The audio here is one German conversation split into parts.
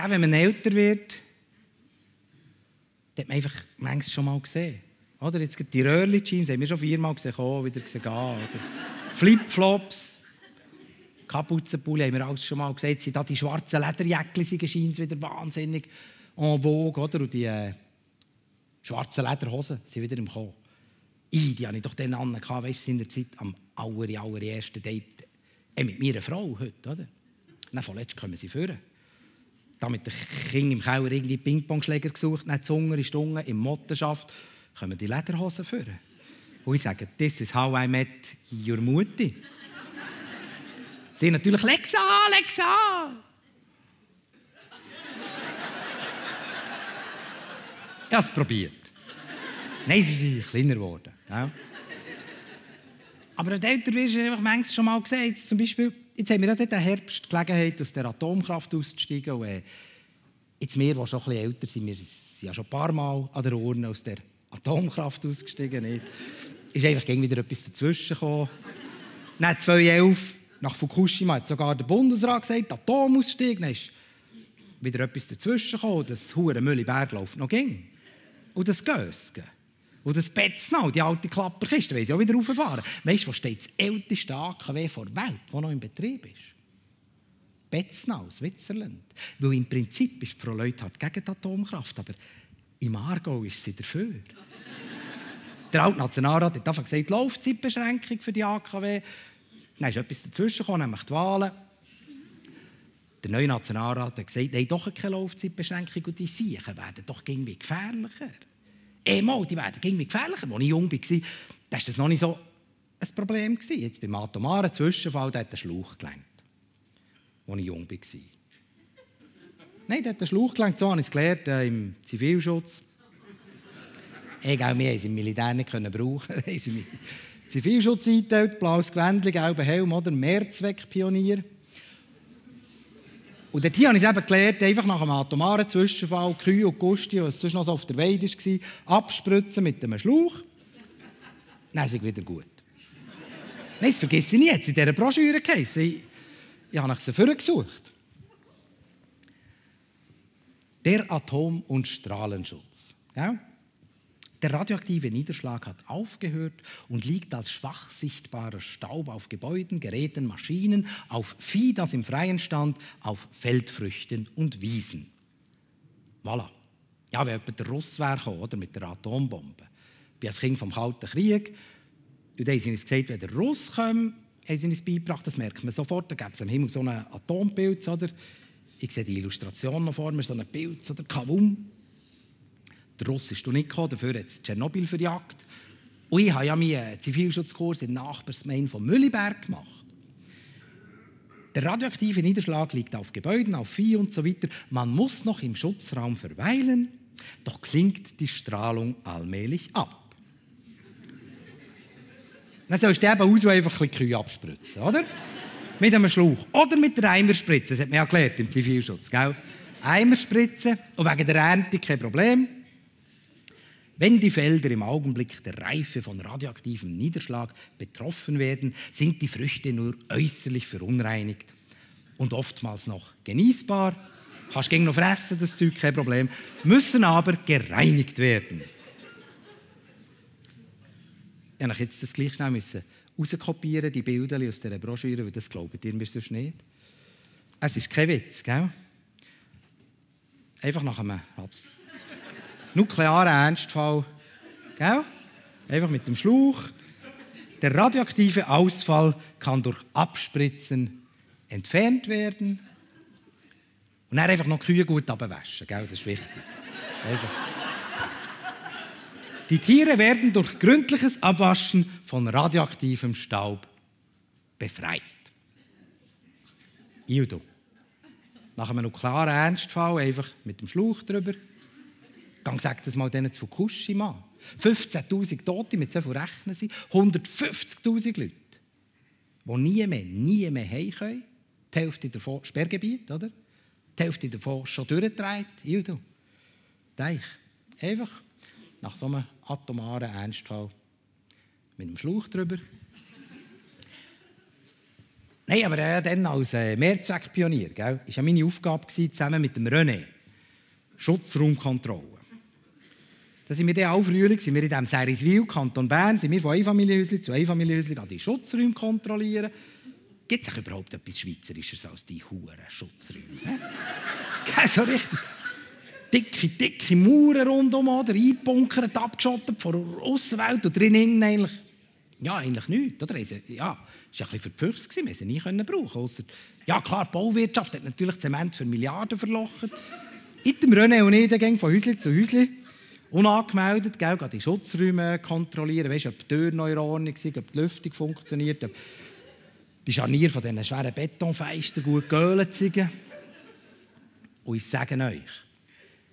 Wenn man älter wird, das hat man einfach manchmal schon mal gesehen. Oder? Jetzt die Röhrli-Jeans haben wir schon 4-mal gesehen, wieder gesehen gehen. Oder Flipflops, Kapuzenpulli haben wir alles schon mal gesehen. Jetzt sind da die schwarzen Lederjäckchen scheint wieder wahnsinnig en vogue. Oder? Und die schwarzen Lederhosen sind wieder im Kommen. Die hatte ich doch dann an, weißt du, in der Zeit am allerersten Date mit meiner Frau heute. Oder? Dann vorletzt kommen sie führen. Da mit den Kindern im Keller irgendwie Ping-Pong-Schläger gesucht, dann die Hunger ist unten, im Mottenschaft kommen die Lederhosen führen. Und ich sage, this is how I met your Mutti. Sie natürlich, leg's an! Ich habe es probiert. Nein, sie sind kleiner geworden. Ja. Aber wenn du älter wirst, hast du einfach manchmal schon mal gesehen. Jetzt, zum Beispiel, jetzt haben wir ja den Herbst die Gelegenheit, aus der Atomkraft auszusteigen. Und, jetzt wir, die schon ein bisschen älter sind, wir sind ja schon ein paar Mal an der Urne aus der Atomkraft ausgestiegen. Nicht? Ist einfach wieder etwas dazwischen gekommen. Dann 2011, nach Fukushima, hat sogar der Bundesrat gesagt, Atomausstieg. Dann ist wieder etwas dazwischen gekommen. Das hure Mülli-Berglauf noch ging. Und das Gösgen. Und das Betznau, die alte Klapperkiste, wollen sie auch wieder rauffahren. Weißt du, wo steht das älteste AKW der Welt, das noch in Betrieb ist? Betznau, Switzerland. Weil im Prinzip ist Frau Leuthard gegen die Atomkraft, aber im Aargau ist sie dafür. Der alte Nationalrat hat einfach gesagt, Laufzeitbeschränkung für die AKW. Dann ist etwas dazwischen gekommen, nämlich die Wahlen. Der neue Nationalrat hat gesagt, nein, doch keine Laufzeitbeschränkung und die Siechen werden doch irgendwie gefährlicher. Die werden irgendwie gefährlicher. Als ich jung war, war das noch nicht so ein Problem. Jetzt beim atomaren Zwischenfall hat der Schlauch gelenkt. Als ich jung war. Nein, der hat den Schlauch gelenkt. So habe ich es gelernt im Zivilschutz. Wir haben es im Militär nicht brauchen. Wir haben Zivilschutz eingeteilt, blaues Gewändchen, gelber Helm, oder Mehrzweckpionier. Und dort habe ich es eben gelernt, einfach nach einem atomaren Zwischenfall, Kühe und Gusti, was sonst noch so auf der Weide war, abspritzen mit einem Schlauch. Dann ist es wieder gut. Nein, das vergesse ich nie. Jetzt in dieser Broschüre geheißen. Ich habe nach sie vorgesucht. Der Atom- und Strahlenschutz. Ja? Der radioaktive Niederschlag hat aufgehört und liegt als schwach sichtbarer Staub auf Gebäuden, Geräten, Maschinen, auf Vieh, das im Freien stand, auf Feldfrüchten und Wiesen. Voilà. Ja, wenn jemand der Russ wäre, oder mit der Atombombe. Ich bin als Kind vom Kalten Krieg. Und dann haben sie uns gesagt, wenn der Russ kommt, haben sie uns beigebracht, das merkt man sofort. Da gäbe es am Himmel so einen Atompilz, oder? Ich sehe die Illustration noch vor mir, so einen Pilz, oder Kavum. Der Russ ist nicht gekommen, dafür hat es Tschernobyl verjagt. Und ich habe ja meinen Zivilschutzkurs in der Nachbarsgemeinde von Mühliberg gemacht. Der radioaktive Niederschlag liegt auf Gebäuden, auf Vieh und so weiter. Man muss noch im Schutzraum verweilen, doch klingt die Strahlung allmählich ab. Dann sollst du eben aus einfach ein bisschen Kühe abspritzen, oder? Mit einem Schlauch. Oder mit der Eimerspritze, das hat man ja gelernt im Zivilschutz. Gell? Eimerspritze und wegen der Ernte kein Problem. Wenn die Felder im Augenblick der Reife von radioaktivem Niederschlag betroffen werden, sind die Früchte nur äußerlich verunreinigt und oftmals noch genießbar. Kannst du noch fressen, das Zeug, kein Problem. Müssen aber gereinigt werden. Ich musste jetzt das gleich schnell rauskopieren, die Bilder aus dieser Broschüre, weil das glaubt ihr mir sonst nicht. Es ist kein Witz, gell? Einfach nach einem nuklearen Ernstfall. Gell? Einfach mit dem Schlauch. Der radioaktive Ausfall kann durch Abspritzen entfernt werden. Und dann einfach noch die Kühe gut abwaschen. Gell? Das ist wichtig. Einfach. Die Tiere werden durch gründliches Abwaschen von radioaktivem Staub befreit. Ildo. Nach einem nuklearen Ernstfall einfach mit dem Schlauch drüber. Gang sagt das mal denen zu Fukushima. 15'000 Tote, mit so viel rechnen sie. 150'000 Leute, die nie mehr heim können. Die Hälfte davon Sperrgebiet, oder? Die Hälfte davon schon durchgedreht. Ildo. Deich. Einfach nach so einem atomaren Ernstfall mit dem Schlauch drüber. Nein, aber dann als Mehrzweckpionier, war ja meine Aufgabe, zusammen mit dem René, Schutzraumkontrolle. Da sind wir dann auch Frühling, sind wir in diesem Seriswil, Kanton Bern, sind wir von Einfamilienhäuschen zu Einfamilienhäuschen die Schutzräume kontrollieren. Gibt es überhaupt etwas Schweizerisches als die Huren Schutzräume? So richtig dicke Mauern rundum, oder? Eingebunkert, abgeschottet von der Aussenwelt und drinnen eigentlich nichts. Oder? Ja, es war ein bisschen für die Füchse, wir sie nie brauchen. Ausser, ja klar, die Bauwirtschaft hat natürlich Zement für Milliarden verlochen. In dem René und ich gehen von Häuschen zu Häuschen, unangemeldet, gehen die Schutzräume kontrollieren, weißt, ob die Türen noch in Ordnung sind, ob die Lüftung funktioniert, ob die Scharniere von diesen schweren Betonfenstern gut geölt sind. Und ich sage euch,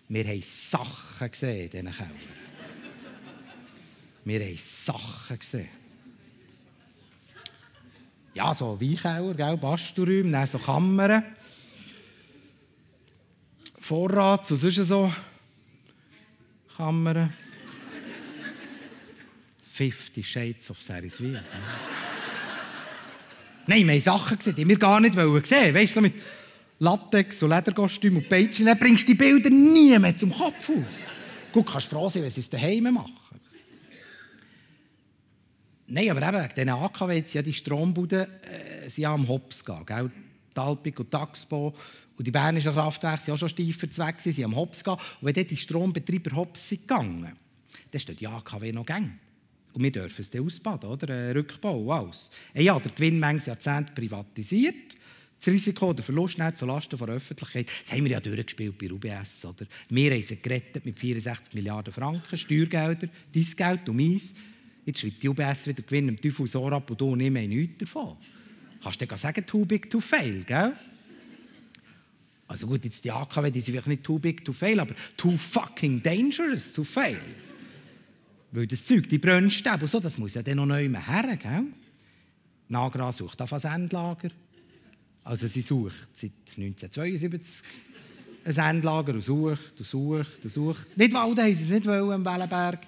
wir haben Sachen gesehen in diesen Kellern. Wir haben Sachen gesehen. Ja, so Weinkeller, Bastelräume, dann so Kammern, Vorrat, so sonst so Kammern. 50 Shades of Seriswil. Nein, wir haben Sachen gesehen, die wir gar nicht sehen wollten. Weißt du, so mit Latex und Lederkostüm und Peitschen, dann bringst du die Bilder nie mehr zum Kopf aus. Gut, kannst froh sein, wenn sie es daheim machen. Nein, aber eben wegen diesen AKW, ja, die Strombuden sind ja am Hops gehen. Gell? Die Alpic und die Axpo und die bernischen Kraftwerke sind auch schon steif verzweckt, sie sind am Hops gehen. Und wenn dort die Strombetreiber Hops sind gegangen, dann steht die AKW noch gäng. Und wir dürfen es dann ausbaden, oder? Rückbau und alles. Ja, der Gewinnmenge Jahrzehnte privatisiert. Das Risiko, der Verlust nicht zulasten der Öffentlichkeit, das haben wir ja durchgespielt bei UBS. Oder? Wir haben sie gerettet mit 64 Milliarden Franken, Steuergelder, dein Geld und meins. Jetzt schreibt die UBS wieder Gewinn im Teufel so ab und du und ich haben nichts davon. Kannst du dir sagen, too big to fail, gell? Also gut, jetzt die AKW, die sind vielleicht nicht too big to fail, aber too fucking dangerous to fail. Weil das Zeug, die Brennstäbe und so, das muss ja dann noch neu her, gell? Nagra sucht auf ein Endlager. Also sie sucht seit 1972 ein Endlager und sucht. Nicht Walden haben sie es nicht wollen, am Wellenberg.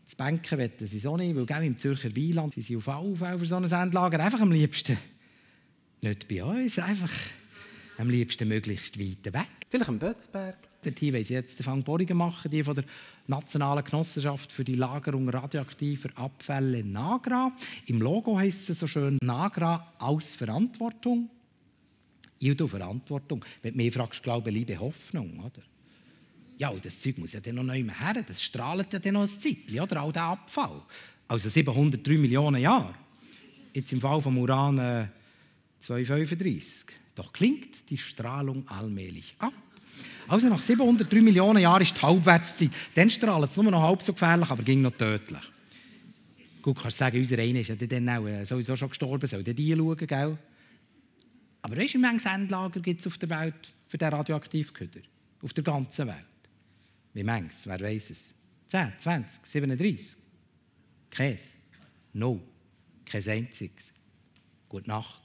Das Bänken wollten sie so nicht, weil im Zürcher Wieland sind sie auf alle Fälle für so ein Endlager. Einfach am liebsten nicht bei uns, einfach am liebsten möglichst weit weg. Vielleicht am Bötzberg. Dort wollen sie jetzt Bohrungen machen, die von der Nationalen Genossenschaft für die Lagerung radioaktiver Abfälle NAGRA. Im Logo heisst es so schön NAGRA aus Verantwortung. Ich Verantwortung. Wenn du mich fragst, glaube ich, liebe Hoffnung, oder? Ja, und das Zeug muss ja dann noch neu her. Das strahlt ja dann noch ein Zeitchen, oder? All der Abfall. Also 703 Millionen Jahre. Jetzt im Fall vom Uran 235. Doch klingt die Strahlung allmählich ab. Also nach 703 Millionen Jahren ist die Halbwertszeit. Dann strahlt es nur noch halb so gefährlich, aber ging noch tödlich. Gut, kannst du sagen, unser einer ist ja dann auch sowieso schon gestorben, soll der die schauen, gell? Aber weißt du, wie viele Endlager gibt es auf der Welt für den Radioaktivköder? Auf der ganzen Welt. Wie manches? Wer weiss es? 10, 20, 37? Keins. No. Kein einziges. Gute Nacht.